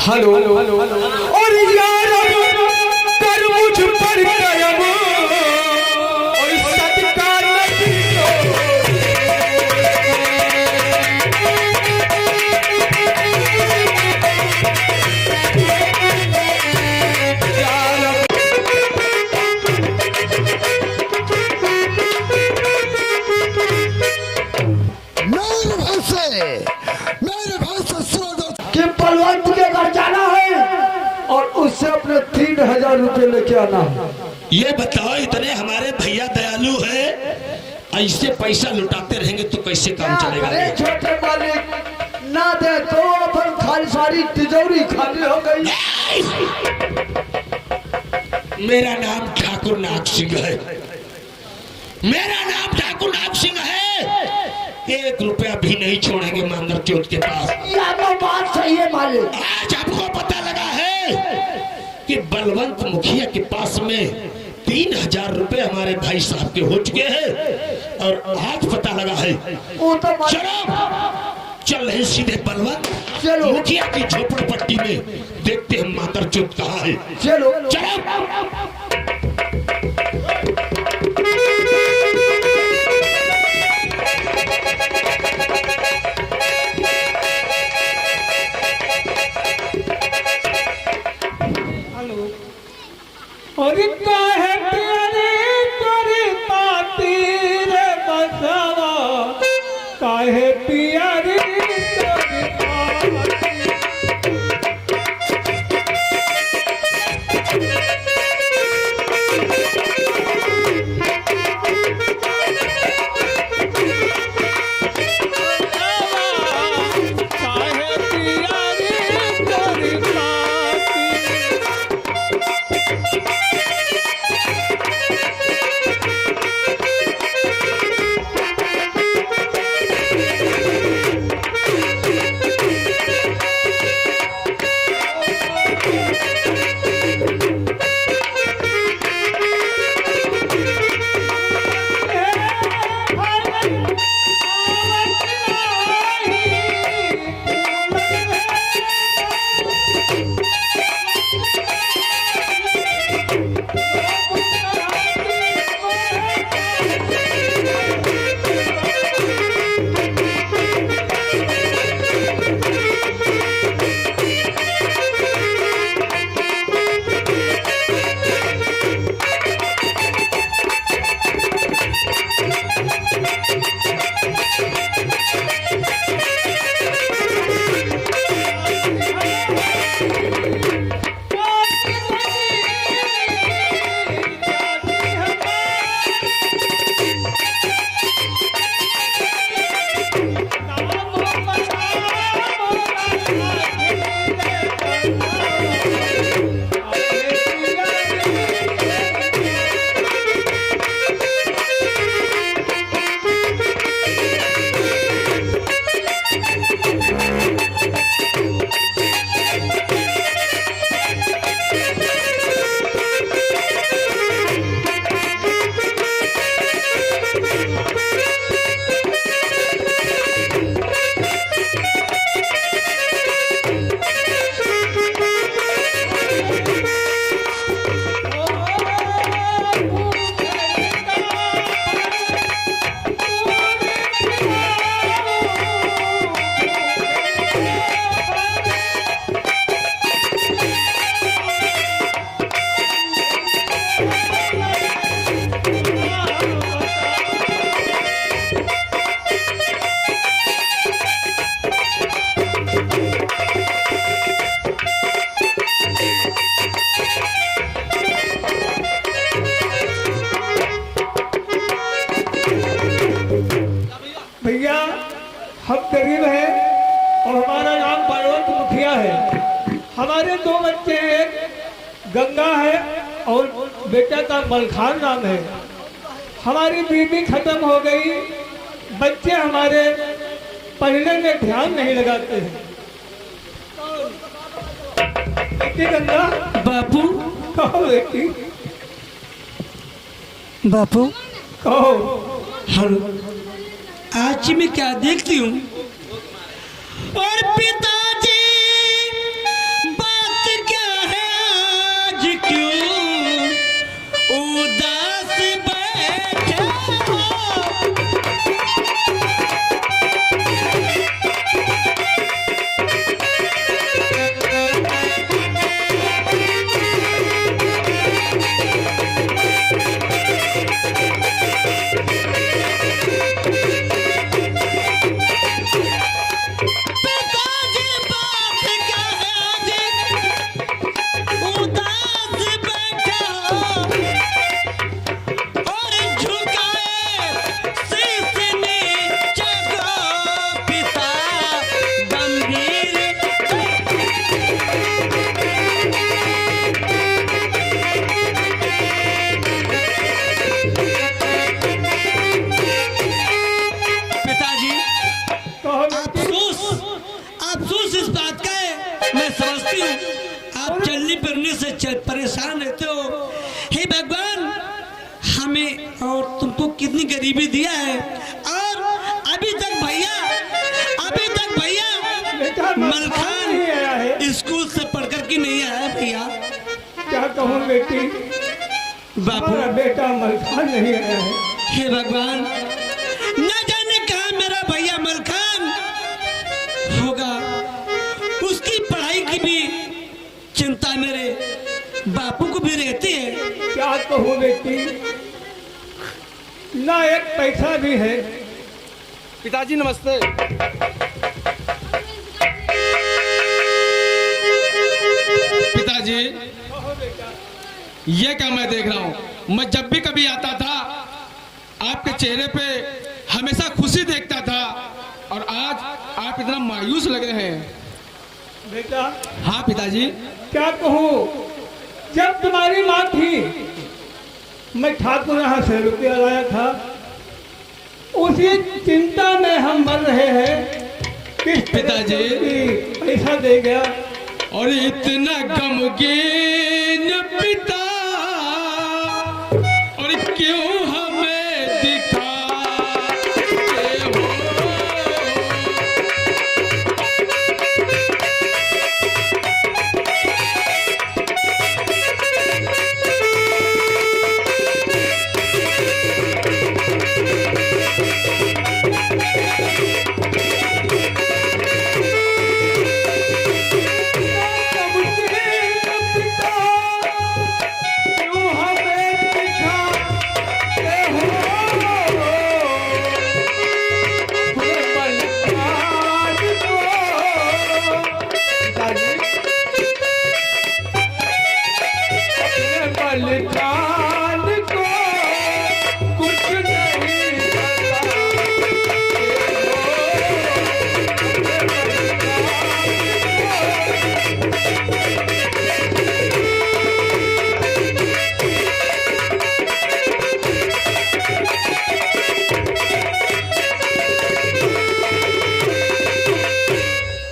Hello और यार कर मुझ पर करम और सदका नबी कि बलवंत के घर जाना है और उससे अपने 3000 रुपए लेके आना है। ये बताओ, इतने हमारे भैया दयालु है, ऐसे पैसा लुटाते रहेंगे तो कैसे काम चलेगा? अरे छोटे मालिक ना दे तो अपन खाली सारी तिजोरी खाली हो गई। मेरा नाम ठाकुर नाग सिंह है, मेरा नाम ठाकुर नाग सिंह है। 1 रुपया भी नहीं छोड़ेंगे मांदर चौथ के पास। यह तो बात सही है मालिक। आज आपको पता लगा है कि बलवंत मुखिया के पास में 3000 रुपए हमारे भाई साहब के हो चुके हैं और आज पता लगा है। वो तो चलो चल रहे सीधे बलवंत चलो मुखिया की झोपड़पट्टी में, देखते हैं मातर चौथ कहाँ है। चलो चलो और काहे प्यारे तोरी पाती रे बसवा, काहे प्यारे तोरी पाती। काहे प्यारे तोरी पाती। भैया हम गरीब हैं और हमारा नाम बलवंत मुखिया है। हमारे 2 बच्चे हैं, एक गंगा है और बेटा का मलखान नाम है। हमारी बीवी खत्म हो गई, बच्चे हमारे पढ़ने में ध्यान नहीं लगाते हैं। बेटी गंगा। बापू कहो बेटी। बापू कहो। हेलो, आज मैं क्या देखती हूँ? और पिताजी समझती हूँ आप चलने फिरने से परेशान रहते हो। हे भगवान, हमें और तुमको कितनी गरीबी दिया है, और अभी तक भैया बेटा मलखान नहीं आया है। स्कूल से पढ़कर के नहीं आया भैया। क्या कहूँ बेटी, बापू, हमारा बेटा मलखान नहीं आया है। हे भगवान, न जाने कहा मेरा भैया मलखान होगा। उसकी पढ़ाई की भी चिंता मेरे बापू को भी रहती है। क्या कहूँ बेटी, ना एक पैसा भी है। पिताजी नमस्ते। पिताजी, ये क्या मैं देख रहा हूँ? मैं जब भी कभी आता था आपके चेहरे पे हमेशा खुशी देखता था, और आज आप इतना मायूस लग रहे हैं। बेटा हाँ पिताजी। क्या कहूँ, जब तुम्हारी माँ थी, मैं ठाकुर यहाँ से रुपया लाया था, उसी चिंता में हम मर रहे हैं। किस पिताजी। पैसा दे गया, और इतना गमगीन पिता, और क्यों हमें दिखाते हो?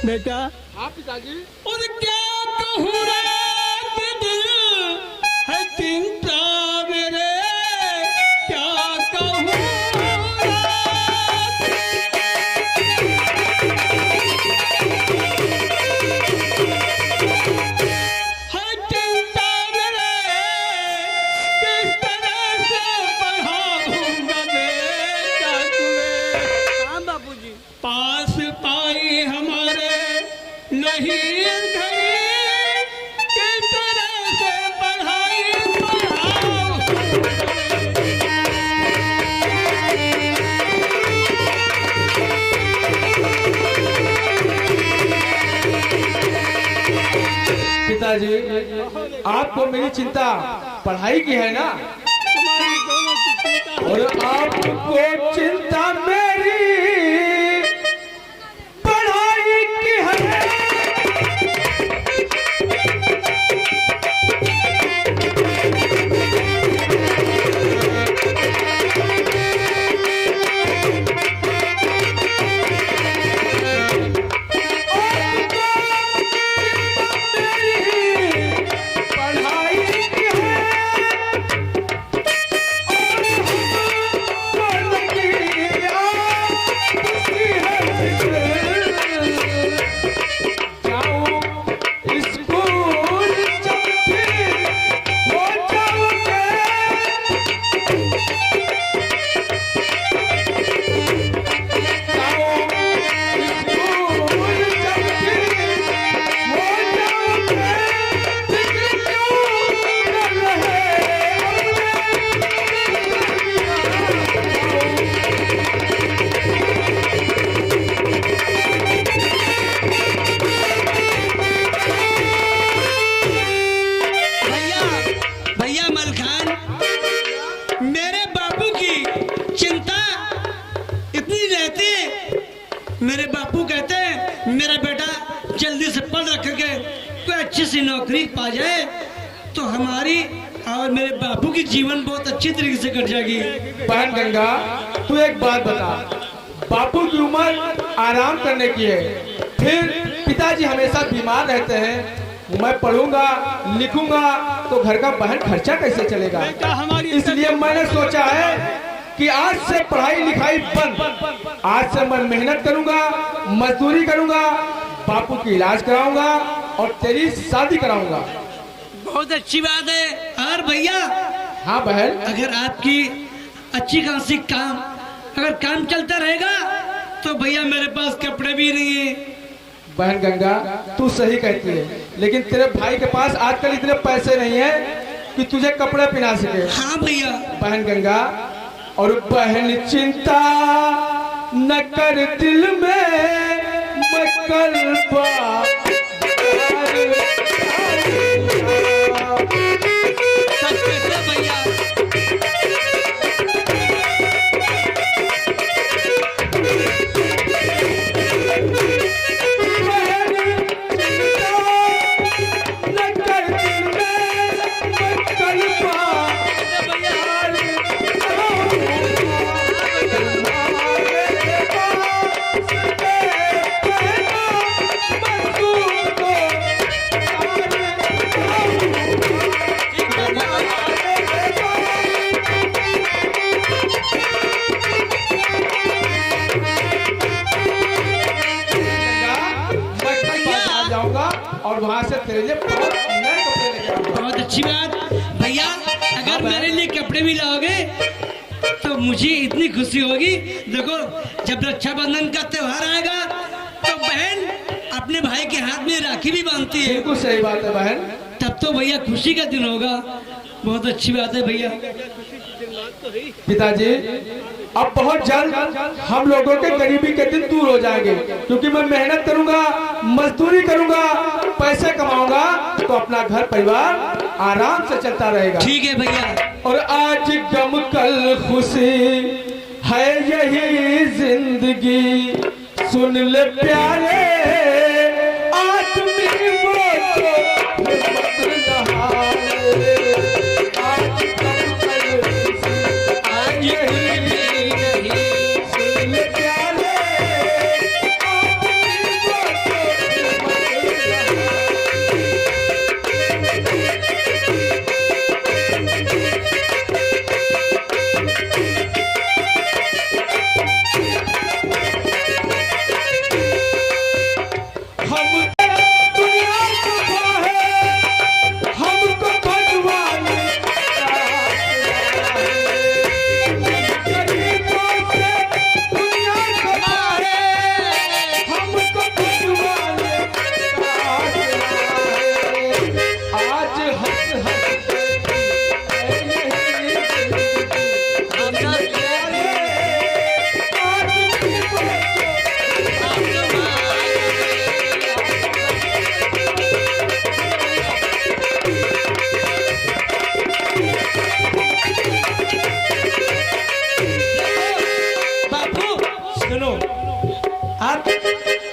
बेटा। हाँ पिताजी। और क्या कहूँ रात दिन है चिंता मेरे, क्या कहूँ है चिंता मेरे, किस तरह से बढ़ाऊंगा बेटा तुम्हें। हाँ बापूजी। पास पाई हमारे नहीं घड़ी, किस तरह से पढ़ाई पढ़ाओ। पिताजी, आपको मेरी चिंता पढ़ाई की है ना? तुम्हारी दोनों की चिंता है। और आपको चिंता मेरी पढ़ाई की है। मेरे बापू कहते हैं मेरा बेटा जल्दी से पढ़ रख के कोई अच्छी सी नौकरी पा जाए तो हमारी और मेरे बापू की जीवन बहुत अच्छी तरीके से कट जाएगी। बहन गंगा, तू एक बात बता, बापू की उम्र आराम करने की है, फिर पिताजी हमेशा बीमार रहते हैं, मैं पढ़ूंगा लिखूंगा तो घर का बहन खर्चा कैसे चलेगा। इसलिए मैंने सोचा है कि आज से पढ़ाई लिखाई बंद, आज से मैं मेहनत करूंगा, मजदूरी करूंगा, बापू की इलाज कराऊंगा और तेरी शादी कराऊंगा। बहुत अच्छी बात है। और भैया, हाँ बहन, अगर आपकी अच्छी खासी काम अगर काम चलता रहेगा तो भैया मेरे पास कपड़े भी नहीं है। बहन गंगा तू सही कहती है, लेकिन तेरे भाई के पास आजकल इतने पैसे नहीं है कि तुझे कपड़े पहना सके। हाँ भैया। बहन गंगा, और बहन चिंता न कर दिल में मकलबा, सच कहते भैया। और वहाँ से तेरे लिए बहुत नए कपड़े लेके आऊंगा। बहुत अच्छी बात भैया। अगर मेरे लिए कपड़े भी लाओगे तो मुझे इतनी खुशी होगी। देखो, जब रक्षाबंधन का त्योहार आएगा तो बहन अपने भाई के हाथ में राखी भी बांधती है। बिल्कुल सही बात है बहन। तब तो भैया खुशी का दिन होगा। बहुत अच्छी बात है भैया। पिताजी, अब बहुत जल्द हम लोगों के गरीबी के दिन दूर हो जाएंगे, क्योंकि मैं मेहनत करूंगा, मजदूरी करूंगा, पैसे कमाऊंगा तो अपना घर परिवार आराम से चलता रहेगा। ठीक है भैया। और आज गम कल खुशी है यही जिंदगी, सुन ले प्यारे आदमी वो तो हिम्मत नहाए। आज गम कल खुशी है यही जिंदगी, सुन ले प्यारे आदमी वो तो हिम्मत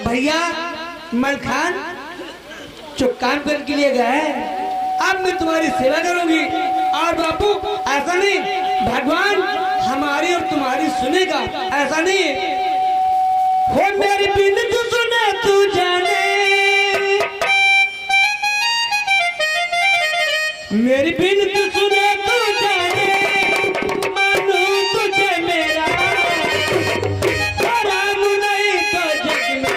भैया मलखान जो काम करने के लिए गए, अब मैं तुम्हारी सेवा करूंगी। और बापू ऐसा नहीं, भगवान हमारी और तुम्हारी सुनेगा, ऐसा नहीं हो। मेरी बिनती सुने तू जाने, मेरी बिनती सुने तू जाने, मानू तुझे मेरा आराम नहीं तो जग में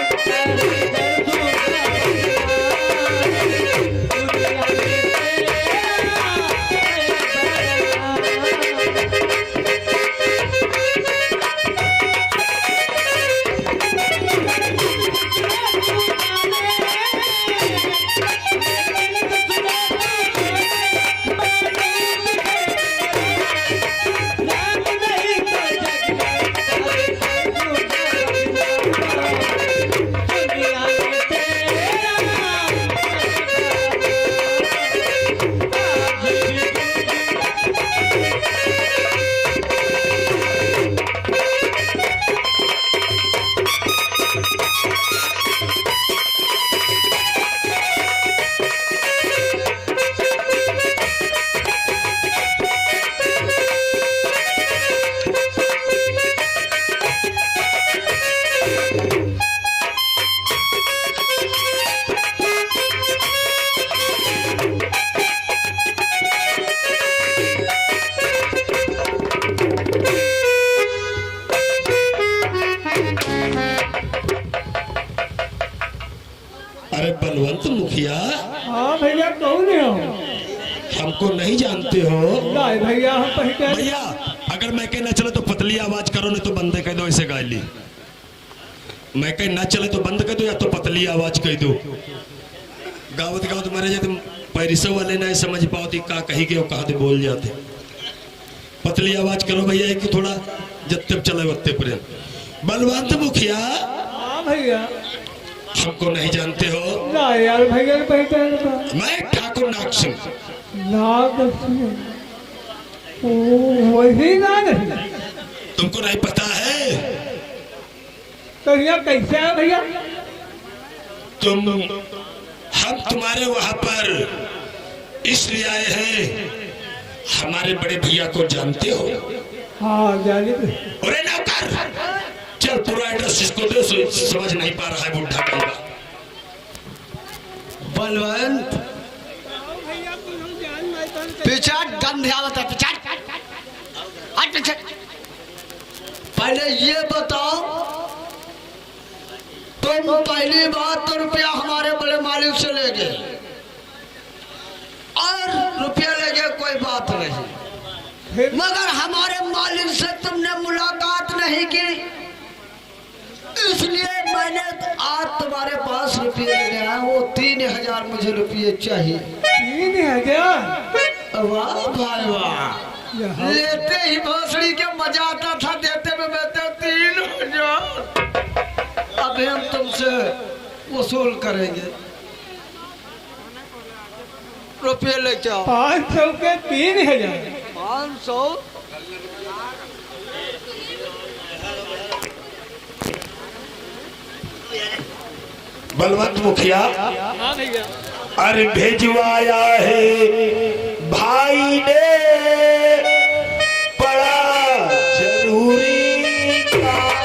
मुखिया, हाँ भैया कौन है हो? हमको नहीं जानते हो? नहीं भैया हम पहचान। भैया अगर मैं कहीं ना चले तो पतली आवाज करो, नहीं तो बंद कह दो। ऐसे गा ली, मैं कहीं ना चले तो बंद कर दो या तो पतली आवाज कह दो। गावत गावत मरे जाते पैरिसों वाले नहीं समझ पाओ का कही के कहा दे बोल जाते। पतली आवाज करो भैया कि थोड़ा जब चले वत्ते प्रेम। बलवंत मुखिया, हाँ भैया। हमको नहीं जानते हो? ना यार भैया पहचान। मैं ठाकुर नाग सिंह। नाग सिंह? ओ वही नाग है। तुमको नहीं पता है? तो यहाँ कैसे है भैया? हम तुम्हारे वहां पर इसलिए आए हैं, हमारे बड़े भैया को जानते हो? हाँ जानी। अरे नौकर, चल पूरा एड्रेस इसको दे, समझ नहीं पा रहा है बुढ़ा का। बलवंत पिछाट गंध आवत है, पिछाट हट पीछे। पहले ये बताओ, तुम पहली बात तो रुपया हमारे बड़े मालिक से ले गए और रुपया ले गए कोई बात नहीं, मगर हमारे मालिक से तुमने मुलाकात नहीं की, इसलिए मैंने आज तुम्हारे पास रुपये ले गया। वो 3000 मुझे रुपये चाहिए। 3000? वाह भाई वाह, लेते ही भोसड़ी के मजा आता था, देते में देते 3000। अब हम तुमसे वसूल करेंगे, रुपये ले जाओ। 500 के 3000? 500? बलवंत मुखिया, हाँ भैया। अरे भेजवाया है भाई ने बड़ा जरूरी काम।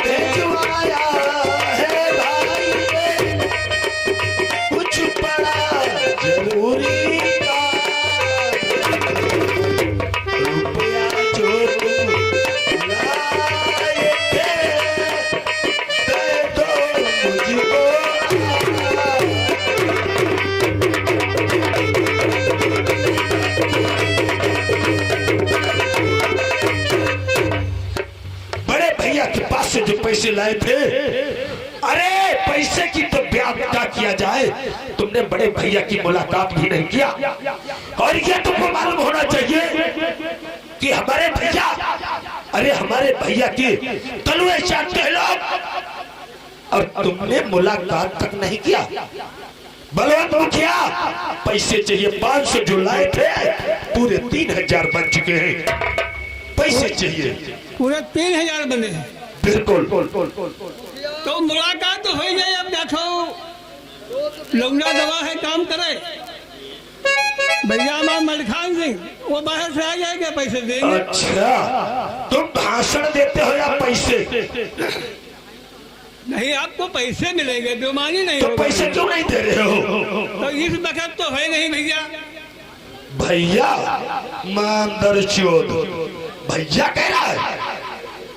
भेजवाया है भाई ने कुछ बड़ा जरूरी काम। रुपया जो तुम लाए थे, दे दो मुझको। बड़े भैया के पास से जो पैसे लाए थे, अरे पैसे की तो व्याख्या किया जाए, तुमने बड़े भैया की मुलाकात भी नहीं किया। और ये तुमको मालूम होना चाहिए कि हमारे भैया, अरे हमारे भैया की तलवे चाटते हैं लोग, और तुमने मुलाकात तक नहीं किया। बलवंत मुखिया, पैसे चाहिए। 500 जो लाए थे पूरे 3000 बन चुके हैं। पैसे चाहिए। पूरे 3000 बने हैं। बिल्कुल। तो मुलाकात तो हो ही गई। अब देखो लौंडा दवा है, काम करे भैया हमारा मलखान सिंह, वो बाहर से आ जाएगा, पैसे देंगे। अच्छा, तुम भाषण देते हो या पैसे? नहीं, आपको पैसे मिलेंगे, बेमानी नहीं तो होगा। पैसे क्यों नहीं दे रहे हो? तो इस वक्त तो है नहीं भैया। भैया मानदर चोद, भैया कह रहा है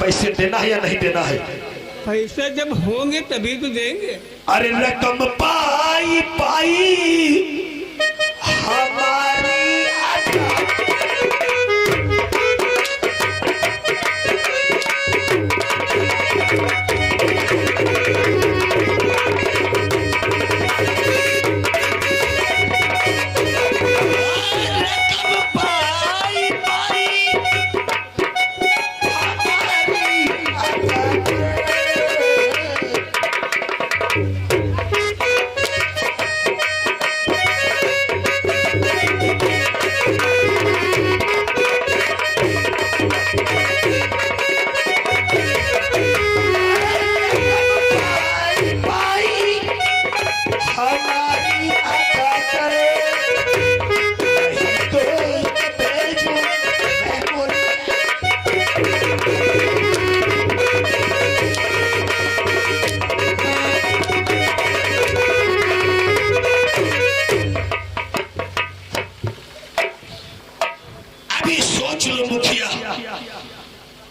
पैसे देना है या नहीं देना है? पैसे जब होंगे तभी तो देंगे। अरे रकम पाई पाई हमारी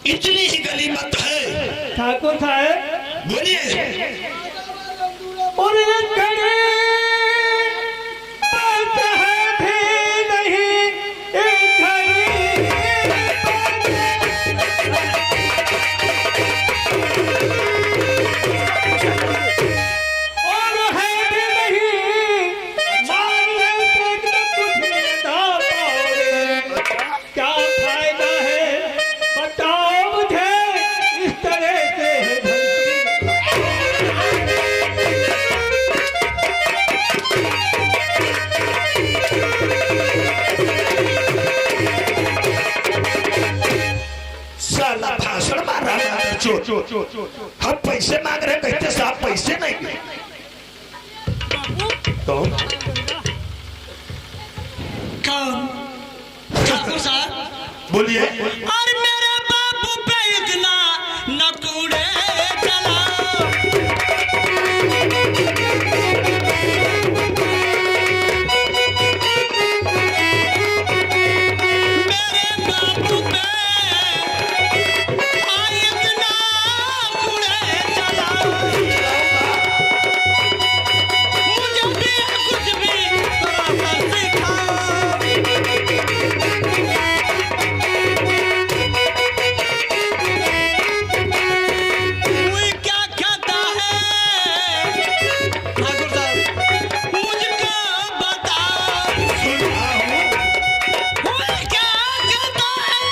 इतनी ही गनीमत है। ठाकुर साहब बोलिए। और करे बात है भी नहीं एक घड़ी और है भी नहीं मांगे तो कुछ ना पाओगे। क्या फायदा है बताओ मुझे इस तरह से धरती साला भाषण मार रहा है चोर। हम पैसे मांग रहे कहते साहब पैसे नहीं। कौन? कौन? ठाकुर साहब। बोलिए। और मेरे बापू पे इतना न कूड़े चलाओ। मेरे बापू पे इतना कूड़े चलाओ। मुझे भी कुछ भी थोड़ा सा सिखाओ। मुझे क्या खाता है ठाकुर साहब मुझको बताओ। मुझे क्या खाता है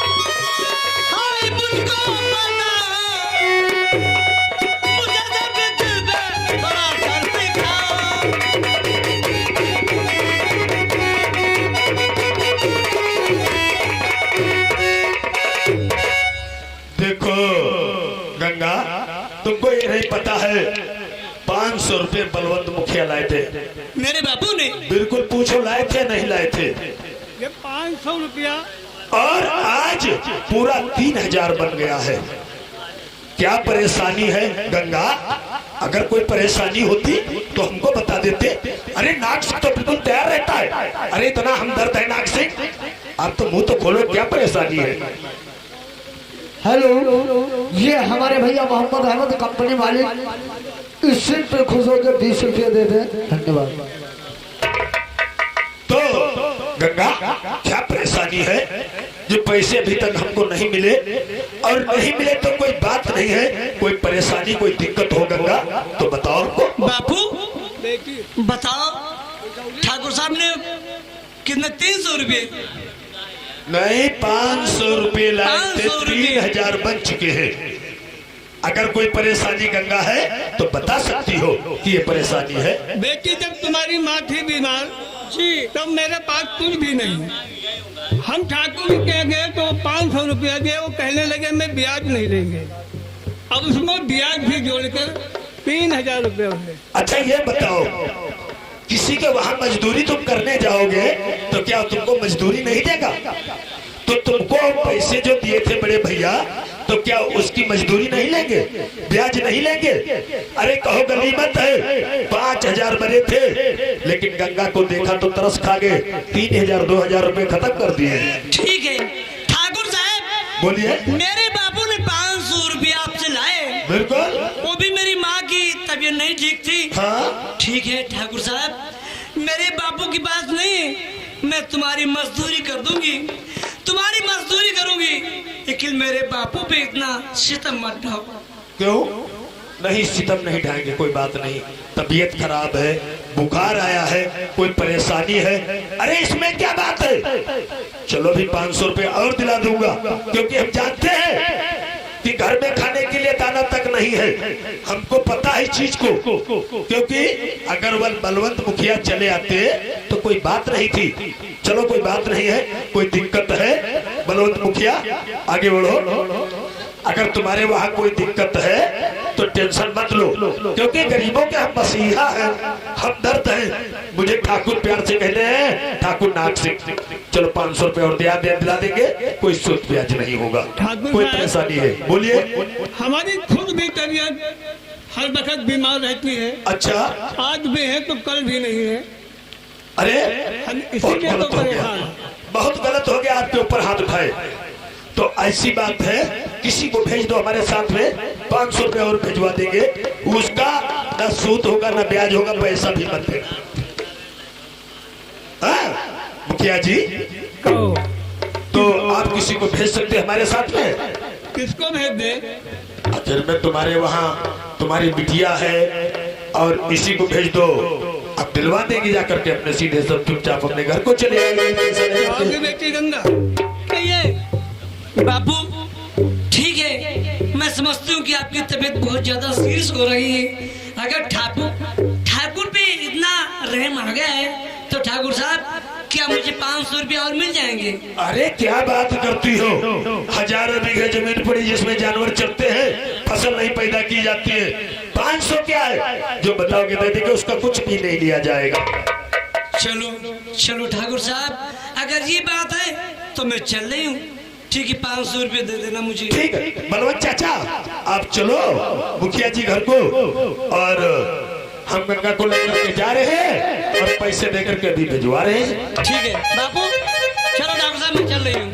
हाय मुझको बताओ। मुझे जब दिल में थोड़ा सा सिखाओ। देखो गंगा, तुमको ये नहीं पता है 500 रुपये बलवंत मुखिया लाए थे। मेरे बापू ने बिल्कुल पूछो लाए थे नहीं लाए थे। ये 500 रुपया और आज पूरा 3000 बन गया है। क्या परेशानी है गंगा? अगर कोई परेशानी होती तो हमको बता देते। अरे नाग सिंह तो बिल्कुल तैयार रहता है। अरे इतना हमदर्द है नाग सिंह, आप तो मुंह तो खोलो, क्या परेशानी है? हेलो, ये हमारे भैया मोहम्मद अहमद कंपनी मालिक इस सीट पे खुश होकर 20 रुपये दे दे। धन्यवाद। तो गंगा क्या परेशानी है? जो पैसे अभी तक हमको नहीं मिले, और नहीं मिले तो कोई बात नहीं है। कोई परेशानी कोई दिक्कत हो गंगा तो बताओ हमको। बापू बताओ ठाकुर साहब ने कितने 300 रुपये नहीं 500 रुपये लाए थे। 500 रुपये। 3000 बन चुके हैं। अगर कोई परेशानी गंगा है तो बता सकती हो कि ये परेशानी है। बेटी जब तुम्हारी माँ थी बीमार जी तब मेरे पास कुछ भी नहीं। हम ठाकुर जी कह गए तो 500 रुपया दिए। वो कहने लगे मैं ब्याज नहीं लेंगे। अब उसमें ब्याज भी जोड़कर 3000 रुपये हुए। अच्छा ये बताओ, किसी के वहां मजदूरी तुम करने जाओगे तो क्या तुमको मजदूरी नहीं देगा? तो तुमको पैसे जो दिए थे बड़े भैया तो क्या उसकी मजदूरी नहीं लेंगे, ब्याज नहीं लेंगे? अरे कहो गनीमत है 5000 बने थे, लेकिन गंगा को देखा तो तरस खा गए। 3000 2000 रुपए खत्म कर दिए। ठीक है ठाकुर साहब। बोलिए। मेरे बापू ने 500 रुपये आपसे लाए। बिल्कुल। वो भी मेरी माँ की तबीयत नहीं ठीक थी। हाँ ठीक है ठाकुर साहब, मेरे बापू की बात नहीं, मैं तुम्हारी मजदूरी कर दूंगी, तुम्हारी मजदूरी करूंगी, लेकिन मेरे बापू पे इतना सितम मत ढाओ। क्यों नहीं? सितम नहीं ढाएंगे, कोई बात नहीं। तबीयत खराब है, बुखार आया है, कोई परेशानी है, अरे इसमें क्या बात है? चलो भी 500 रुपये और दिला दूंगा, क्योंकि हम जानते हैं कि घर में खाने के लिए दाना तक नहीं है। हमको पता है चीज को, क्योंकि अगर वह बलवंत मुखिया चले आते तो कोई बात नहीं थी। चलो कोई बात नहीं है, कोई दिक्कत है बलवंत मुखिया आगे बढ़ो। अगर तुम्हारे वहां कोई दिक्कत है तो टेंशन मत लो, क्योंकि गरीबों के हम मसीहा हैं, हम दर्द हैं। मुझे ठाकुर प्यार से कहते हैं, ठाकुर नाग सिंह। चलो 500 रुपए और दिला देंगे, कोई सूद ब्याज नहीं होगा। कोई परेशानी है बोलिए। हमारी खुद भी तबीयत हर वक्त बीमार रहती है। अच्छा, आज भी है तो कल भी नहीं है। अरे हम बहुत इसीलिए तो गलत हो परेशान गया, हैं। बहुत गलत हो गया, आपके ऊपर हाथ उठाए तो ऐसी बात है किसी को भेज दो हमारे साथ में, 500 रुपये और भिजवा देंगे। उसका ना सूद होगा ना ब्याज होगा, पैसा भी मत देना। हाँ मुखिया जी, तो आप किसी को भेज सकते हैं हमारे साथ में। किसको भेज दे? आखिर में तुम्हारे वहाँ तुम्हारी बिटिया है और इसी को भेज दो, आप दिलवा देंगे जा करके अपने, सीधे सब चुपचाप अपने घर को चले आएंगे। बेटी गंगा कहिए बाबू, ठीक है, मैं समझती हूँ कि आपकी तबीयत बहुत ज्यादा सीरियस हो रही है। अगर ठाकुर पे इतना रहम आ गया है तो ठाकुर साहब क्या मुझे 500 रुपया और मिल जाएंगे? अरे क्या बात करती हो, हजारों बीघे जमीन पड़ी जिसमें जानवर चलते हैं, फसल नहीं पैदा की जाती है, 500 क्या है? जो बताओगे दे देंगे, उसका कुछ भी नहीं लिया जाएगा। चलो ठाकुर साहब, अगर ये बात है तो मैं चल रही हूँ। ठीक है, 500 रुपये दे देना मुझे। ठीक है बलवंत चाचा, आप चलो मुखिया जी घर को, और हम गंगा को लेकर के जा रहे हैं और पैसे देकर के अभी भिजवा रहे हैं। ठीक है बाबू, चलो ठाकुर साहब मैं चल रही हूँ।